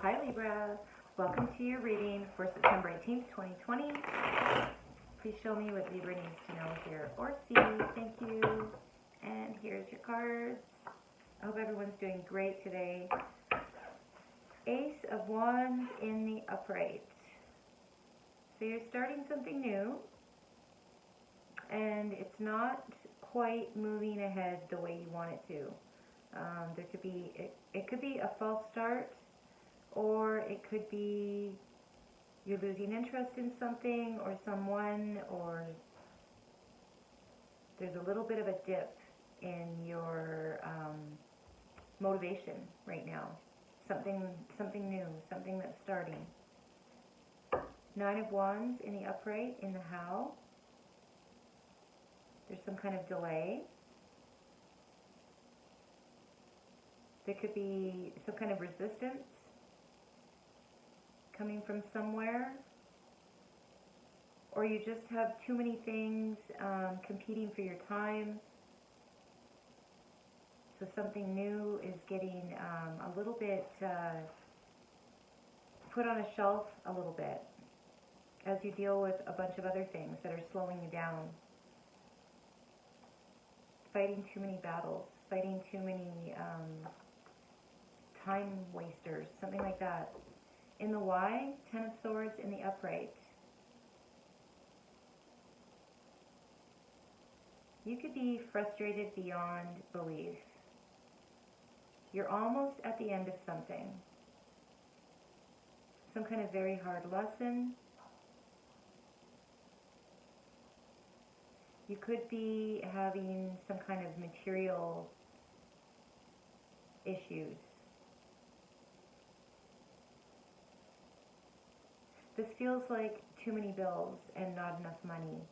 Hi Libra, welcome to your reading for September 18th, 2020. Please show me what Libra needs to know, hear, or see. Thank you. And here's your cards. I hope everyone's doing great today. Ace of Wands in the upright. So you're starting something new, and it's not quite moving ahead the way you want it to. There could be it could be a false start, or it could be you're losing interest in something or someone, or there's a little bit of a dip in your motivation right now. Something new, something that's starting. Nine of Wands in the upright in the how. There's some kind of delay. There could be some kind of resistance coming from somewhere, or you just have too many things competing for your time. So something new is getting a little bit put on a shelf a little bit as you deal with a bunch of other things that are slowing you down. Fighting too many battles, fighting too many time wasters, something like that. In the Y, Ten of Swords in the upright. You could be frustrated beyond belief. You're almost at the end of something. Some kind of very hard lesson. You could be having some kind of material issues. This feels like too many bills and not enough money.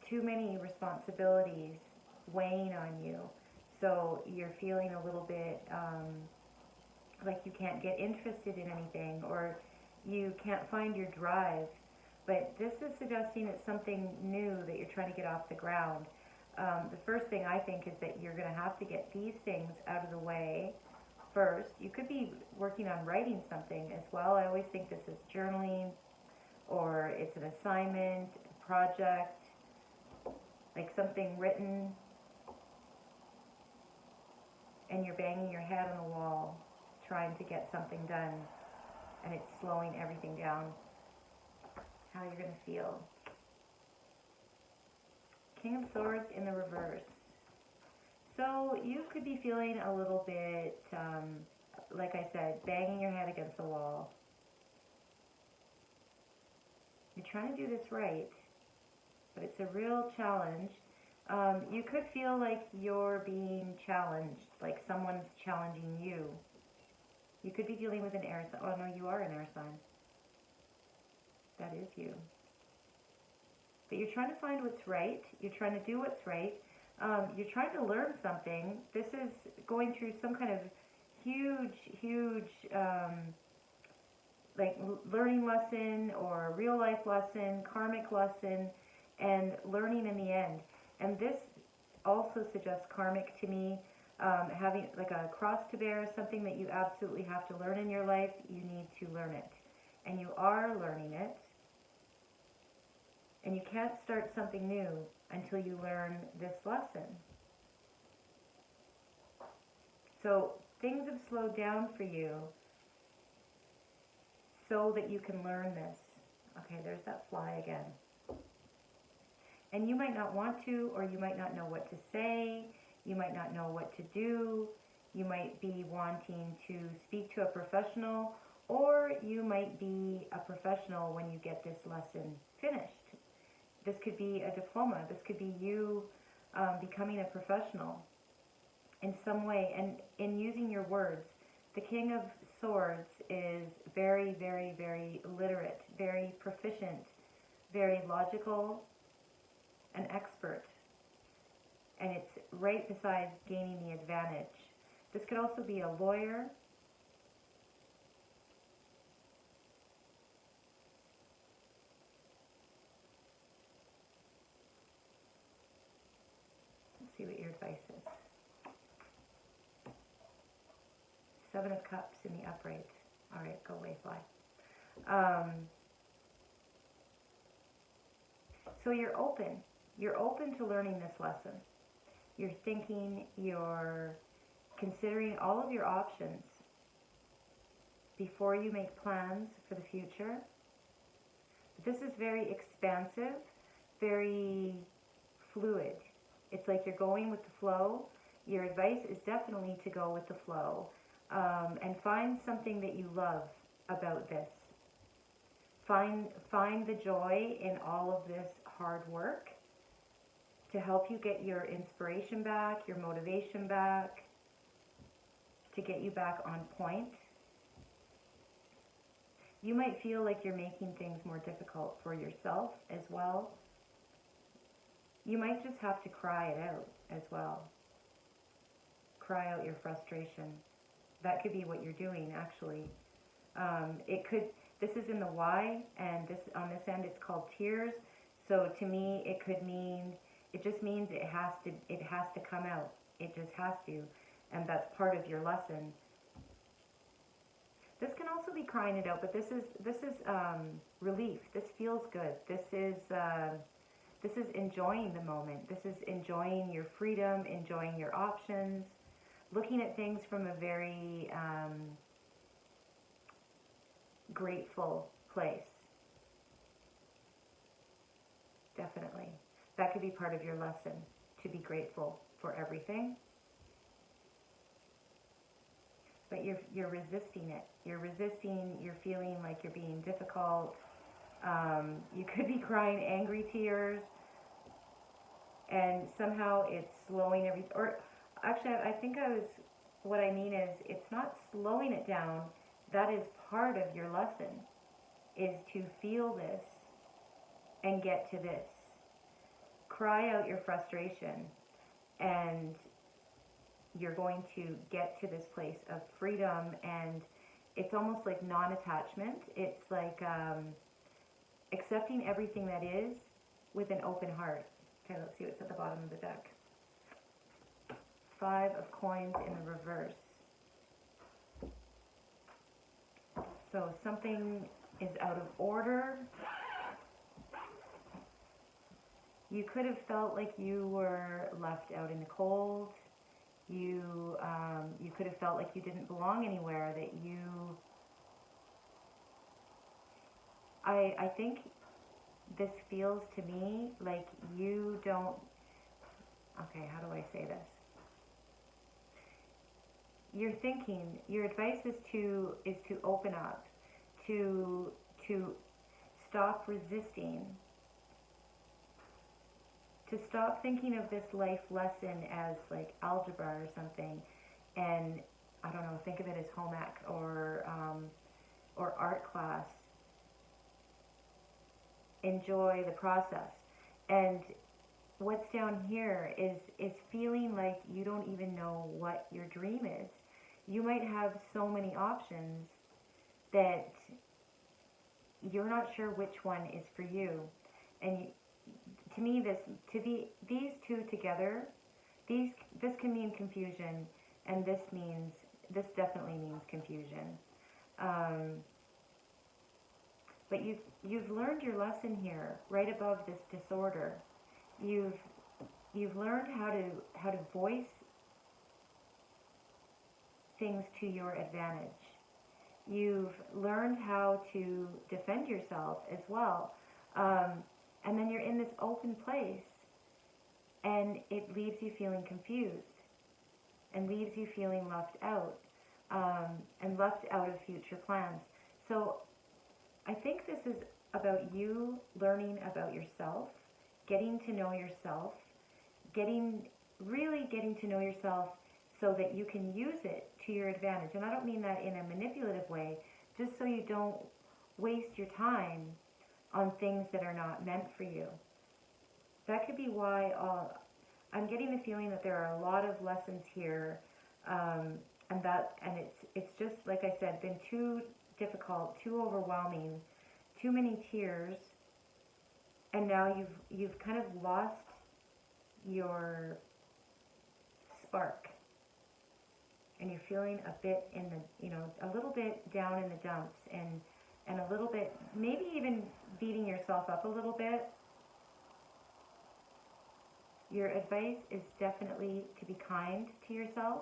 Too many responsibilities weighing on you. So you're feeling a little bit like you can't get interested in anything, or you can't find your drive. But this is suggesting it's something new that you're trying to get off the ground. The first thing I think is that you're going to have to get these things out of the way first. You could be working on writing something as well. I always think this is journaling, or it's an assignment, a project, like something written, and you're banging your head on the wall trying to get something done, and it's slowing everything down. How you're going to feel. King of Swords in the reverse. So you could be feeling a little bit, like I said, banging your head against the wall. You're trying to do this right, but it's a real challenge. You could feel like you're being challenged, like someone's challenging you. You could be dealing with an air sign. Oh no, you are an air sign. That is you. But you're trying to find what's right. You're trying to do what's right. You're trying to learn something. This is going through some kind of huge, like learning lesson, or real life lesson, karmic lesson, and learning in the end. And this also suggests karmic to me, having like a cross to bear, something that you absolutely have to learn in your life. You need to learn it. And you are learning it. And you can't start something new until you learn this lesson. So things have slowed down for you so that you can learn this. Okay, there's that fly again. And you might not want to, or you might not know what to say. You might not know what to do. You might be wanting to speak to a professional, or you might be a professional when you get this lesson finished. This could be a diploma. This could be you becoming a professional in some way. And in using your words, the King of Swords is very, very, very literate, very proficient, very logical, and expert. And it's right beside gaining the advantage. This could also be a lawyer. Let's see what your advice is. Seven of Cups in the upright. All right, go away, fly. So you're open. You're open to learning this lesson. You're thinking, you're considering all of your options before you make plans for the future. This is very expansive, very fluid. It's like you're going with the flow. Your advice is definitely to go with the flow, and find something that you love about this. Find the joy in all of this hard work to help you get your inspiration back, your motivation back, to get you back on point. You might feel like you're making things more difficult for yourself as well. You might just have to cry it out as well. Cry out your frustration. That could be what you're doing, actually. This is in the Y, and this on this end it's called tears. So to me, it just means it has to come out. It just has to, and that's part of your lesson. This can also be crying it out, but this is relief. This feels good. This is enjoying the moment. This is enjoying your freedom, enjoying your options, looking at things from a very grateful place. Definitely. That could be part of your lesson, to be grateful for everything. But you're resisting it. You're feeling like you're being difficult. You could be crying angry tears, and somehow it's slowing everything. Or actually, what I mean is, it's not slowing it down. That is part of your lesson, is to feel this and get to this. Cry out your frustration, and you're going to get to this place of freedom, and it's almost like non-attachment. It's like accepting everything that is with an open heart. Okay, let's see what's at the bottom of the deck. Five of Coins in the reverse. So something is out of order. You could have felt like you were left out in the cold. You could have felt like you didn't belong anywhere, that I think this feels to me like you don't, okay, how do I say this? You're thinking, your advice is to open up, to stop resisting, to stop thinking of this life lesson as like algebra or something, and I don't know, think of it as home ec or art class. Enjoy the process. And what's down here is feeling like you don't even know what your dream is. You might have so many options that you're not sure which one is for you. And to me, these two together, this can mean confusion, and this definitely means confusion. But you've learned your lesson here, right above this disorder. You've learned how to voice things to your advantage. You've learned how to defend yourself as well. And then you're in this open place, and it leaves you feeling confused, and leaves you feeling left out, and left out of future plans. So I think this is about you learning about yourself, getting to know yourself, really getting to know yourself so that you can use it to your advantage. And I don't mean that in a manipulative way, just so you don't waste your time on things that are not meant for you. That could be why I'm getting the feeling that there are a lot of lessons here, and it's just, like I said, been too difficult, too overwhelming, too many tears, and now you've kind of lost your spark, and you're feeling a bit in the, a little bit down in the dumps, and a little bit, maybe even beating yourself up a little bit, your advice is definitely to be kind to yourself.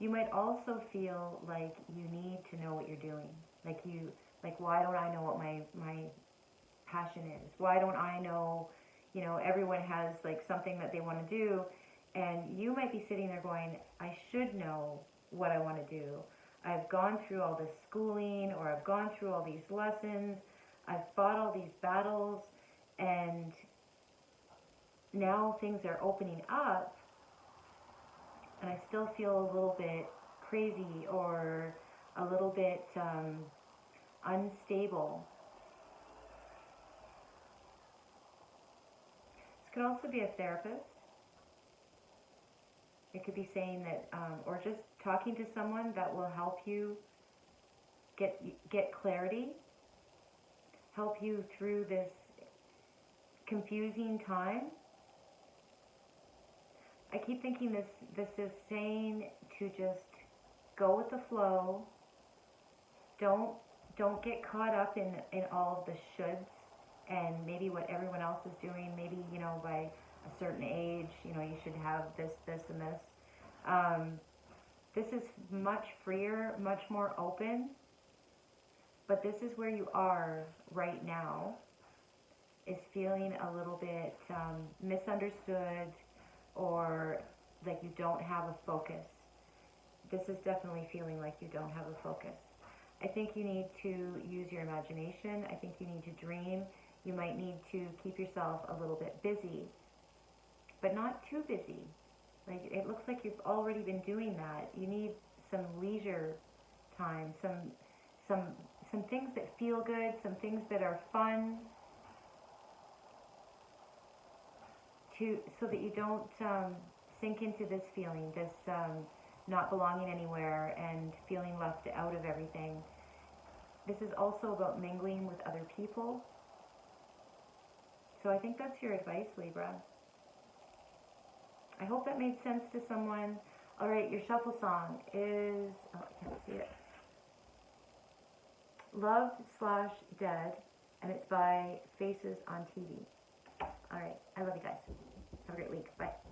You might also feel like you need to know what you're doing. Like, why don't I know what my passion is? Why don't I know, everyone has like something that they want to do, and you might be sitting there going, I should know what I want to do. I've gone through all this schooling, or I've gone through all these lessons, I've fought all these battles, and now things are opening up, and I still feel a little bit crazy, or a little bit unstable. This could also be a therapist. It could be saying that, or just talking to someone that will help you get clarity, help you through this confusing time. I keep thinking this is saying to just go with the flow. Don't get caught up in all of the shoulds and maybe what everyone else is doing. Maybe, by a certain age, you should have this, and this. This is much freer, much more open, but this is where you are right now, is feeling a little bit misunderstood, or like you don't have a focus. This is definitely feeling like you don't have a focus. I think you need to use your imagination. I think you need to dream. You might need to keep yourself a little bit busy, but not too busy. Like, it looks like you've already been doing that. You need some leisure time, some things that feel good, some things that are fun, so that you don't sink into this feeling, this not belonging anywhere and feeling left out of everything. This is also about mingling with other people. So I think that's your advice, Libra. I hope that made sense to someone. All right, your shuffle song is, oh, I can't see it, Love/Dead, and it's by Faces on TV. All right, I love you guys. Have a great week. Bye.